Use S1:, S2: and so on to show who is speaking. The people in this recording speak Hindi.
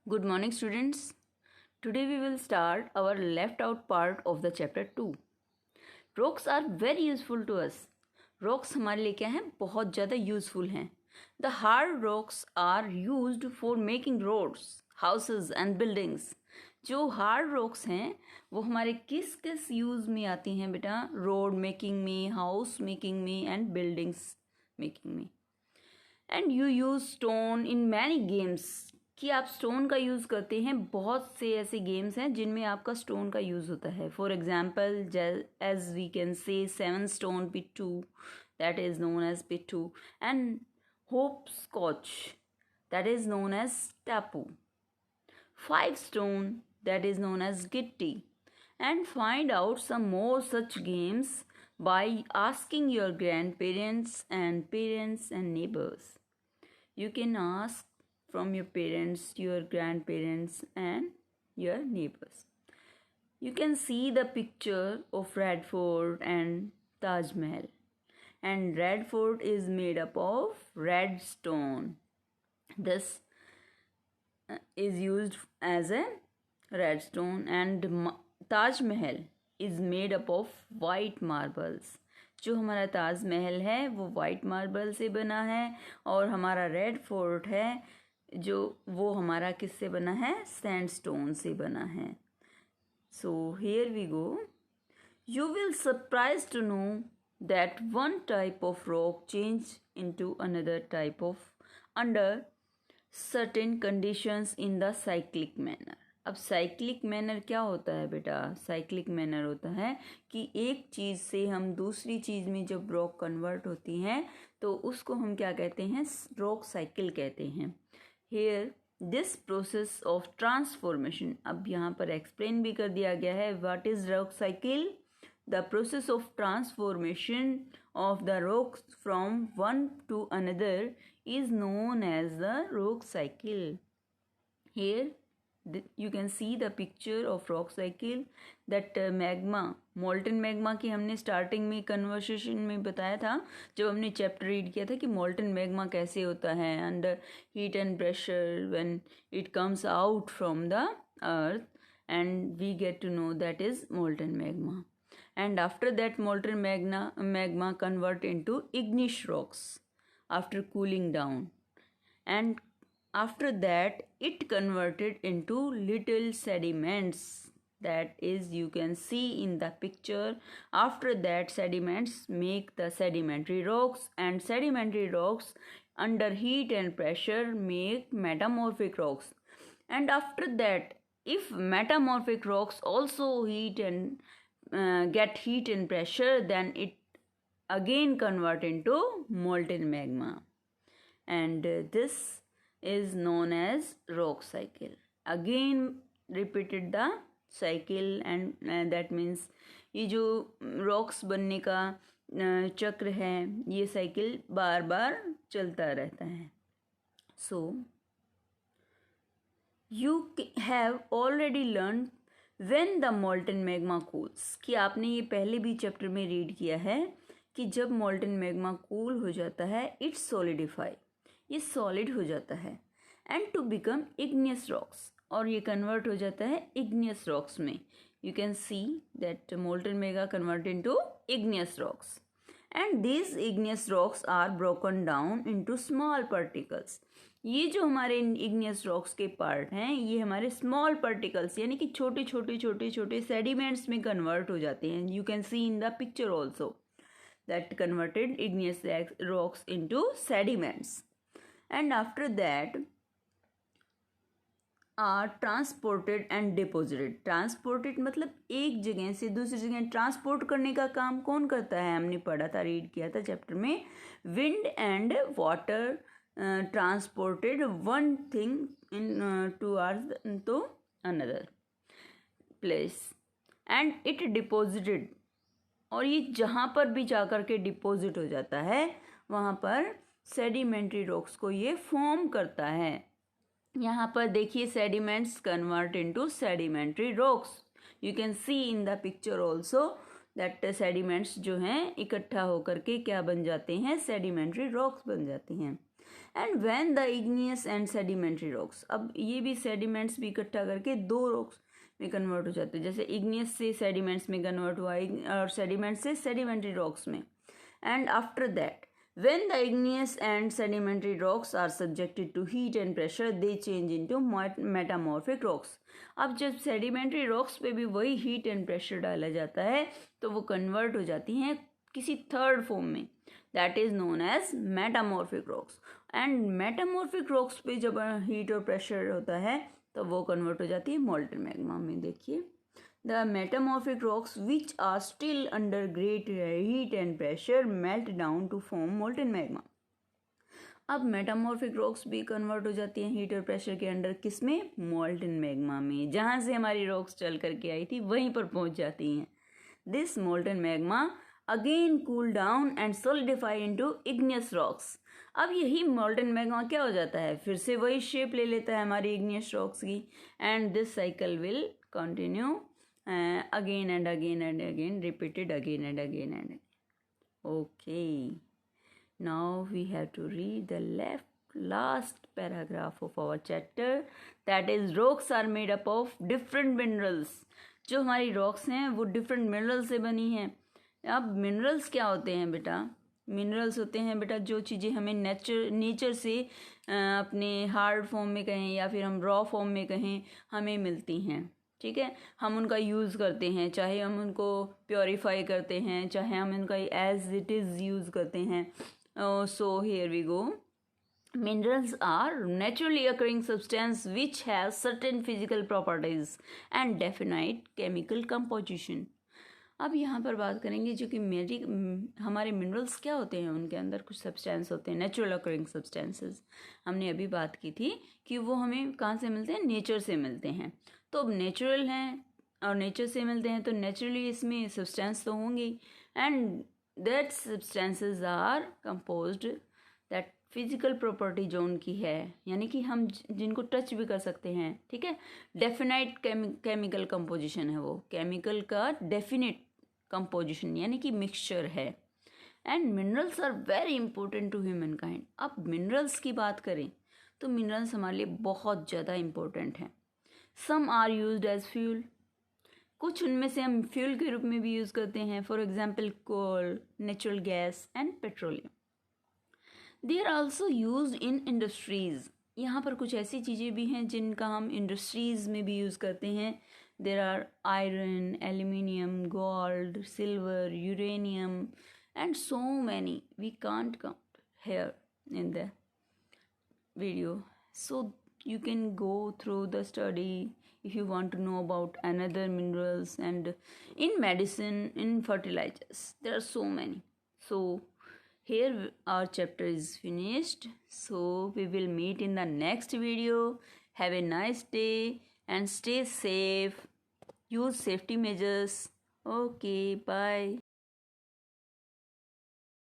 S1: Good morning, students. Today we will start our left out part of the chapter 2. Rocks are very useful to us. Rocks हमारे लिए क्या हैं? बहुत ज़्यादा यूजफुल हैं. The hard rocks are used for making roads, houses and buildings. जो हार्ड रॉक्स हैं वो हमारे किस किस यूज़ में आती हैं बेटा? रोड मेकिंग में, हाउस मेकिंग में एंड बिल्डिंग्स मेकिंग में. And you use stone in many games, कि आप स्टोन का यूज़ करते हैं. बहुत से ऐसे गेम्स हैं जिनमें आपका स्टोन का यूज़ होता है. For example as we can say 7 stone pitthu, that is known as pitthu, and hopscotch, that is known as tapu. 5 stone, that is known as gitti. And find out some more such games by asking your grandparents and parents and neighbors. You can ask from your parents, your grandparents and your neighbors. You can see the picture of Red Fort and Taj Mahal. And Red Fort is made up of red stone. This is used as a red stone, and Taj Mahal is made up of white marbles. जो हमारा ताज महल है वो वाइट मार्बल से बना है, और हमारा रेड फोर्ट है जो वो हमारा किससे बना है? सैंडस्टोन से बना है. So here we go. You will surprise to know that one type of rock change into another type of under certain conditions in the cyclic manner. अब साइक्लिक मैनर क्या होता है बेटा? साइक्लिक मैनर होता है कि एक चीज़ से हम दूसरी चीज़ में जब रॉक कन्वर्ट होती हैं तो उसको हम क्या कहते हैं? रॉक साइकिल कहते हैं. Here this process of transformation, अब यहाँ पर एक्सप्लेन भी कर दिया गया है. What is rock cycle? The process of transformation of the rocks from one to another is known as the rock cycle. Here you can see the picture of rock cycle. that magma, molten magma की हमने स्टार्टिंग में कन्वर्सेशन में बताया था जब हमने चैप्टर रीड किया था कि molten magma कैसे होता है. Under heat and pressure when it comes out from the earth, and we get to know that is molten magma. And after that molten magma convert into igneous rocks after cooling down, and after that it converted into little sediments, that is you can see in the picture. After that sediments make the sedimentary rocks, and sedimentary rocks under heat and pressure make metamorphic rocks. And after that, if metamorphic rocks also heat and get heat and pressure, then it again convert into molten magma, and this is known as rock cycle. Again repeated the cycle, and that means ये जो rocks बनने का चक्र है ये साइकिल बार बार चलता रहता है. So you have already learned when the molten magma cools, कि आपने ये पहले भी चैप्टर में रीड किया है कि जब molten magma कूल हो जाता है it solidify, ये सॉलिड हो जाता है, and to become igneous rocks, और ये कन्वर्ट हो जाता है igneous rocks में. You can see that molten magma convert into igneous rocks, and these igneous rocks are broken down into small particles. ये जो हमारे इग्नियस रॉक्स के पार्ट हैं ये हमारे स्मॉल पार्टिकल्स यानी कि छोटे छोटे छोटे छोटे सेडिमेंट्स में कन्वर्ट हो जाते हैं. You can see in the picture also that converted igneous rocks into sediments, and after that are transported and deposited. Transported मतलब एक जगह से दूसरी जगह ट्रांसपोर्ट करने का काम कौन करता है? हमने पढ़ा था, रीड किया था चैप्टर में. Wind and water transported one thing in to another place, and it deposited, और ये जहाँ पर भी जाकर के डिपॉजिट हो जाता है वहाँ पर सेडिमेंट्री रॉक्स को ये फॉर्म करता है. यहाँ पर देखिए sediments convert into sedimentary rocks. You can see in the picture also that sediments जो हैं इकट्ठा होकर के क्या बन जाते हैं? सेडिमेंट्री रॉक्स बन जाते हैं. And when the igneous and sedimentary rocks, अब ये भी सेडिमेंट्स भी इकट्ठा करके दो रॉक्स में कन्वर्ट हो जाते हैं, जैसे इग्नियस से सेडिमेंट्स में कन्वर्ट हुआ और सेडिमेंट से सेडिमेंट्री रॉक्स में. And after that when the igneous and sedimentary rocks are subjected to heat and pressure they change into metamorphic rocks. अब जब sedimentary rocks पे भी वही heat and pressure डाला जाता है तो वो convert हो जाती हैं किसी third form में, that is known as metamorphic rocks. and metamorphic rocks पे जब heat और pressure होता है तो वो convert हो जाती है molten magma में. देखिए the metamorphic rocks which are still under great heat and pressure melt down to form molten magma. अब मेटामॉर्फिक रॉक्स भी कन्वर्ट हो जाती हैं हीट और प्रेशर के अंडर, किस में? मोल्टन मैग्मा में. जहाँ से हमारी रॉक्स चल करके आई थी वहीं पर पहुँच जाती हैं. This molten magma again cool down and solidify into igneous rocks. अब यही मोल्टन मैग्मा क्या हो जाता है, फिर से वही शेप ले लेता है हमारी इग्नियस रॉक्स की. And this cycle will continue again and again and again, repeated again and again and again. Okay, now we have to read the last paragraph of our chapter, that is rocks are made up of different minerals. जो हमारी rocks हैं वो different minerals से बनी हैं. अब minerals क्या होते हैं बेटा? मिनरल्स होते हैं बेटा जो चीज़ें हमें नेचर से अपने हार्ड फॉर्म में कहें या फिर हम रॉ फॉर्म में कहें हमें मिलती हैं. ठीक है, हम उनका यूज़ करते हैं, चाहे हम उनको प्योरीफाई करते हैं, चाहे हम उनका एज इट इज़ यूज़ करते हैं. So here we go. Minerals are naturally occurring substance which have certain physical properties and definite chemical composition. अब यहाँ पर बात करेंगे जो कि हमारे मिनरल्स क्या होते हैं, उनके अंदर कुछ सब्सटेंस होते हैं, नेचुरल अकरिंग सब्सटेंसेस. हमने अभी बात की थी कि वो हमें कहाँ से मिलते हैं, नेचर से मिलते हैं. तो अब नेचुरल हैं और नेचर से मिलते हैं तो नेचुरली इसमें सब्सटेंस तो होंगे. And that substances are composed, that physical property जो उनकी है यानी कि हम जिनको टच भी कर सकते हैं. ठीक है, डेफिनाइट केमिकल कंपोजिशन है, वो केमिकल का डेफिनेट कंपोजिशन यानी कि मिक्सचर है. And minerals are very important to humankind. अब मिनरल्स की बात करें तो मिनरल्स हमारे लिए बहुत ज़्यादा इम्पोर्टेंट हैं. Some are used as fuel, कुछ उनमें से हम फ्यूल के रूप में भी यूज़ करते हैं. For example coal, natural gas and petroleum. They are also use in industries. यहाँ पर कुछ ऐसी चीज़ें भी हैं जिनका हम इंडस्ट्रीज़ में भी यूज़ करते हैं. There are iron, aluminium, gold, silver, uranium and so many we can't count here in the video. So you can go through the study if you want to know about another minerals. And in medicine, in fertilizers, there are so many. So here our chapter is finished. So we will meet in the next video. Have a nice day and stay safe. Use safety measures. Okay, bye.